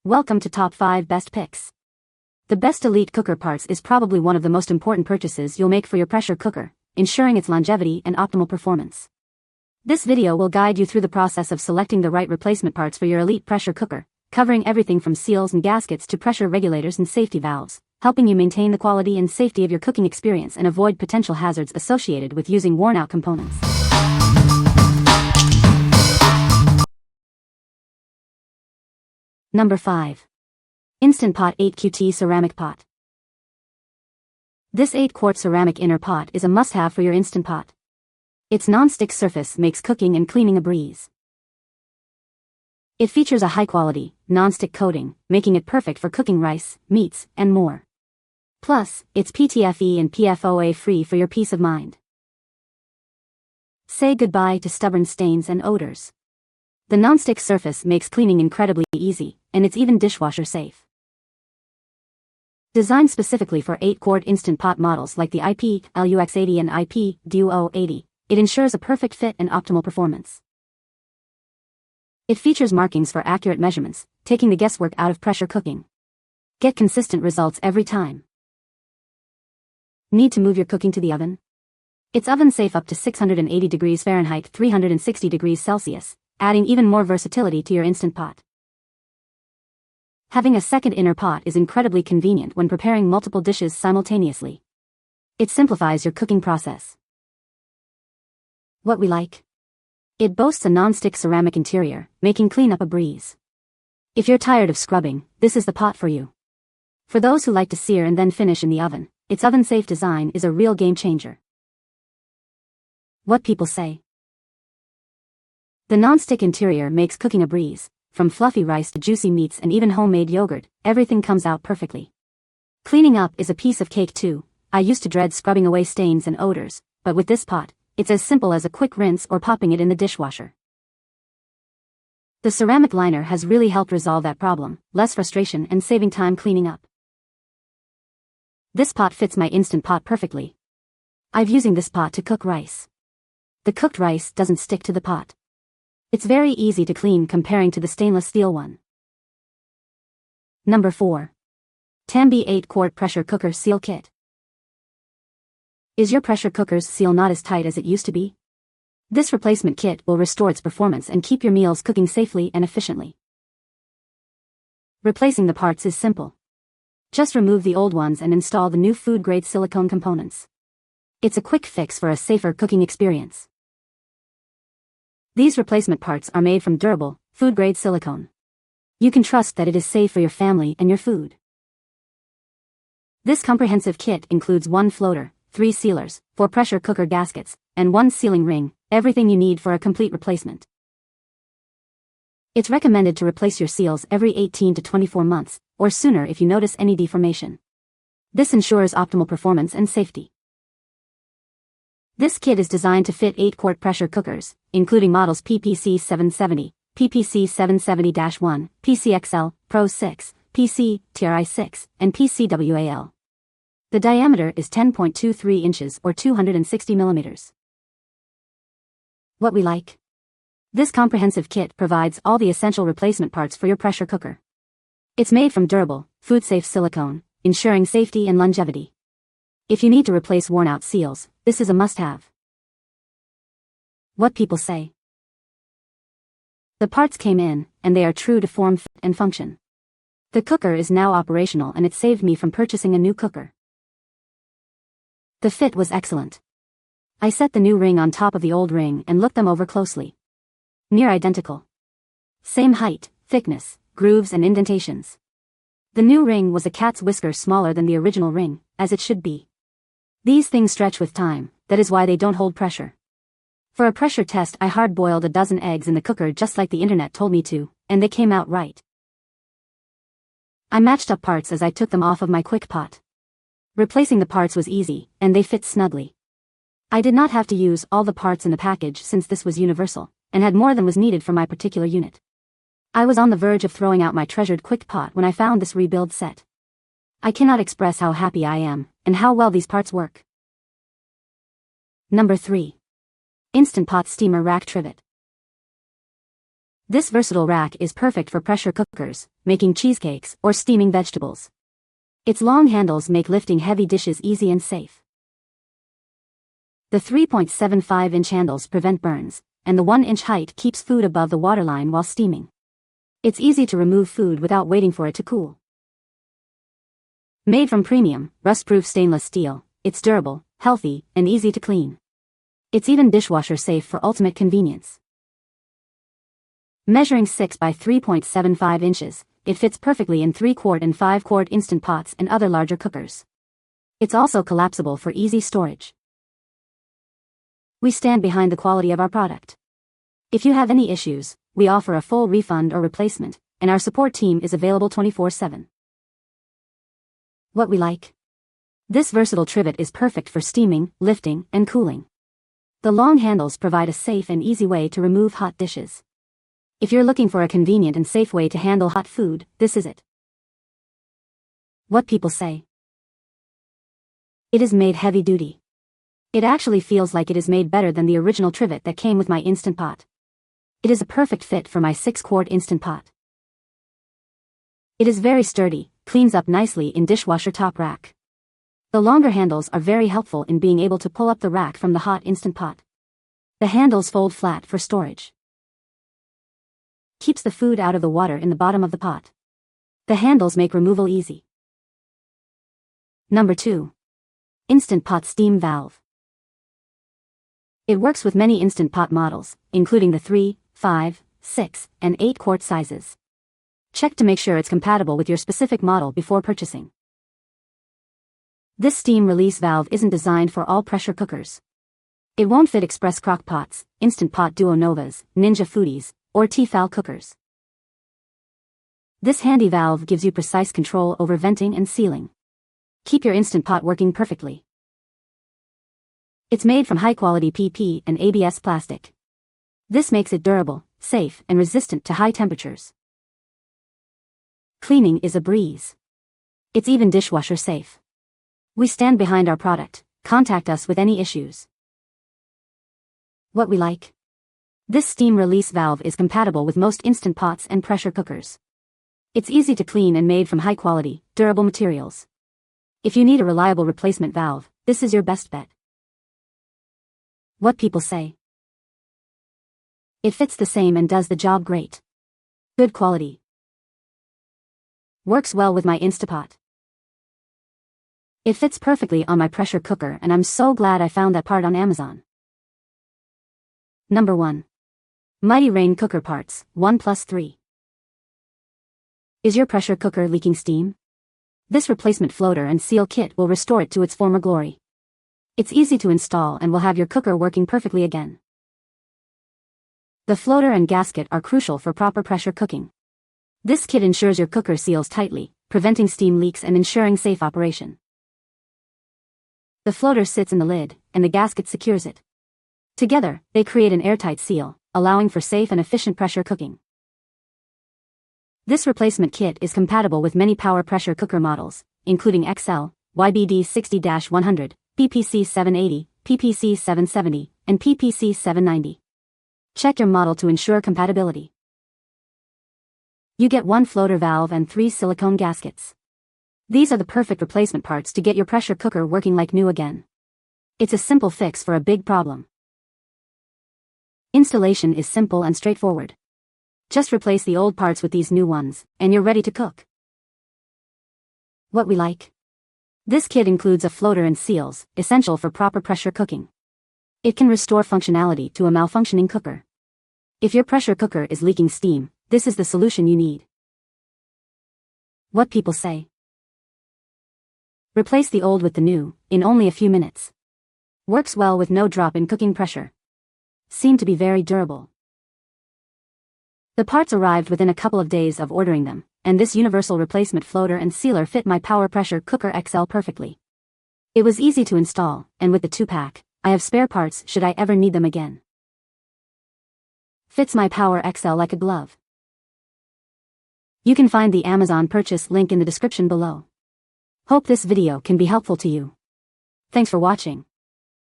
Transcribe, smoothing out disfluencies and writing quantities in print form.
Welcome to Top 5 Best Picks. The Best Elite Cooker Parts is probably one of the most important purchases you'll make for your pressure cooker, ensuring its longevity and optimal performance. This video will guide you through the process of selecting the right replacement parts for your elite pressure cooker, covering everything from seals and gaskets to pressure regulators and safety valves, helping you maintain the quality and safety of your cooking experience and avoid potential hazards associated with using worn-out components. Number 5. Instant Pot 8QT Ceramic Pot. This 8-quart ceramic inner pot is a must-have for your Instant Pot. Its non-stick surface makes cooking and cleaning a breeze. It features a high-quality, non-stick coating, making it perfect for cooking rice, meats, and more. Plus, it's PTFE and PFOA-free for your peace of mind. Say goodbye to stubborn stains and odors. The non-stick surface makes cleaning incredibly easy, and it's even dishwasher safe. Designed specifically for 8-quart Instant Pot models like the IP LUX80 and IP Duo 80, it ensures a perfect fit and optimal performance. It features markings for accurate measurements, taking the guesswork out of pressure cooking. Get consistent results every time. Need to move your cooking to the oven? It's oven safe up to 680 degrees Fahrenheit, 360 degrees Celsius, adding even more versatility to your Instant Pot. Having a second inner pot is incredibly convenient when preparing multiple dishes simultaneously. It simplifies your cooking process. What we like? It boasts a non-stick ceramic interior, making cleanup a breeze. If you're tired of scrubbing, this is the pot for you. For those who like to sear and then finish in the oven, its oven-safe design is a real game changer. What people say? The non-stick interior makes cooking a breeze. From fluffy rice to juicy meats and even homemade yogurt, everything comes out perfectly. Cleaning up is a piece of cake too. I used to dread scrubbing away stains and odors, but with this pot, it's as simple as a quick rinse or popping it in the dishwasher. The ceramic liner has really helped resolve that problem, less frustration and saving time cleaning up. This pot fits my Instant Pot perfectly. I've using this pot to cook rice. The cooked rice doesn't stick to the pot. It's very easy to clean comparing to the stainless steel one. Number 4. TamBee 8-quart Pressure Cooker Seal Kit. Is your pressure cooker's seal not as tight as it used to be? This replacement kit will restore its performance and keep your meals cooking safely and efficiently. Replacing the parts is simple. Just remove the old ones and install the new food-grade silicone components. It's a quick fix for a safer cooking experience. These replacement parts are made from durable, food-grade silicone. You can trust that it is safe for your family and your food. This comprehensive kit includes 1 floater, 3 sealers, 4 pressure cooker gaskets, and 1 sealing ring, everything you need for a complete replacement. It's recommended to replace your seals every 18 to 24 months, or sooner if you notice any deformation. This ensures optimal performance and safety. This kit is designed to fit 8-quart pressure cookers, including models PPC 770, PPC 770-1, PCXL, Pro 6, PC, TRI 6, and PCWAL. The diameter is 10.23 inches or 260 millimeters. What we like? This comprehensive kit provides all the essential replacement parts for your pressure cooker. It's made from durable, food-safe silicone, ensuring safety and longevity. If you need to replace worn-out seals, this is a must-have. What people say? The parts came in, and they are true to form, fit, and function. The cooker is now operational and it saved me from purchasing a new cooker. The fit was excellent. I set the new ring on top of the old ring and looked them over closely. Near identical. Same height, thickness, grooves and indentations. The new ring was a cat's whisker smaller than the original ring, as it should be. These things stretch with time, that is why they don't hold pressure. For a pressure test I hard-boiled a dozen eggs in the cooker just like the internet told me to, and they came out right. I matched up parts as I took them off of my quick pot. Replacing the parts was easy, and they fit snugly. I did not have to use all the parts in the package since this was universal, and had more than was needed for my particular unit. I was on the verge of throwing out my treasured quick pot when I found this rebuild set. I cannot express how happy I am, and how well these parts work. Number 3. Instant Pot Steamer Rack Trivet. This versatile rack is perfect for pressure cookers, making cheesecakes, or steaming vegetables. Its long handles make lifting heavy dishes easy and safe. The 3.75-inch handles prevent burns, and the 1-inch height keeps food above the waterline while steaming. It's easy to remove food without waiting for it to cool. Made from premium, rust-proof stainless steel, it's durable, healthy, and easy to clean. It's even dishwasher safe for ultimate convenience. Measuring 6 by 3.75 inches, it fits perfectly in 3-quart and 5-quart Instant Pots and other larger cookers. It's also collapsible for easy storage. We stand behind the quality of our product. If you have any issues, we offer a full refund or replacement, and our support team is available 24/7. What we like. This versatile trivet is perfect for steaming, lifting, and cooling. The long handles provide a safe and easy way to remove hot dishes. If you're looking for a convenient and safe way to handle hot food, this is it. What people say. It is made heavy duty. It actually feels like it is made better than the original trivet that came with my Instant Pot. It is a perfect fit for my 6-quart Instant Pot. It is very sturdy, cleans up nicely in dishwasher top rack. The longer handles are very helpful in being able to pull up the rack from the hot Instant Pot. The handles fold flat for storage. Keeps the food out of the water in the bottom of the pot. The handles make removal easy. Number 2. Instant Pot Steam Valve. It works with many Instant Pot models, including the 3, 5, 6, and 8-quart sizes. Check to make sure it's compatible with your specific model before purchasing. This steam release valve isn't designed for all pressure cookers. It won't fit express crock pots, Instant Pot Duo Novas, Ninja Foodies, or Tefal cookers. This handy valve gives you precise control over venting and sealing. Keep your Instant Pot working perfectly. It's made from high-quality PP and ABS plastic. This makes it durable, safe, and resistant to high temperatures. Cleaning is a breeze. It's even dishwasher safe. We stand behind our product. Contact us with any issues. What we like. This steam release valve is compatible with most Instant Pots and pressure cookers. It's easy to clean and made from high-quality, durable materials. If you need a reliable replacement valve, this is your best bet. What people say. It fits the same and does the job great. Good quality. Works well with my Instapot. It fits perfectly on my pressure cooker and I'm so glad I found that part on Amazon. Number 1. Mity Rain Cooker Parts, 1+3. Is your pressure cooker leaking steam? This replacement floater and seal kit will restore it to its former glory. It's easy to install and will have your cooker working perfectly again. The floater and gasket are crucial for proper pressure cooking. This kit ensures your cooker seals tightly, preventing steam leaks and ensuring safe operation. The floater sits in the lid, and the gasket secures it. Together, they create an airtight seal, allowing for safe and efficient pressure cooking. This replacement kit is compatible with many power pressure cooker models, including XL, YBD 60-100, PPC 780, PPC 770, and PPC 790. Check your model to ensure compatibility. You get 1 floater valve and 3 silicone gaskets. These are the perfect replacement parts to get your pressure cooker working like new again. It's a simple fix for a big problem. Installation is simple and straightforward. Just replace the old parts with these new ones, and you're ready to cook. What we like. This kit includes a floater and seals, essential for proper pressure cooking. It can restore functionality to a malfunctioning cooker. If your pressure cooker is leaking steam, this is the solution you need. What people say. Replace the old with the new, in only a few minutes. Works well with no drop in cooking pressure. Seem to be very durable. The parts arrived within a couple of days of ordering them, and this universal replacement floater and sealer fit my Power Pressure Cooker XL perfectly. It was easy to install, and with the 2-pack, I have spare parts should I ever need them again. Fits my Power XL like a glove. You can find the Amazon purchase link in the description below. Hope this video can be helpful to you. Thanks for watching.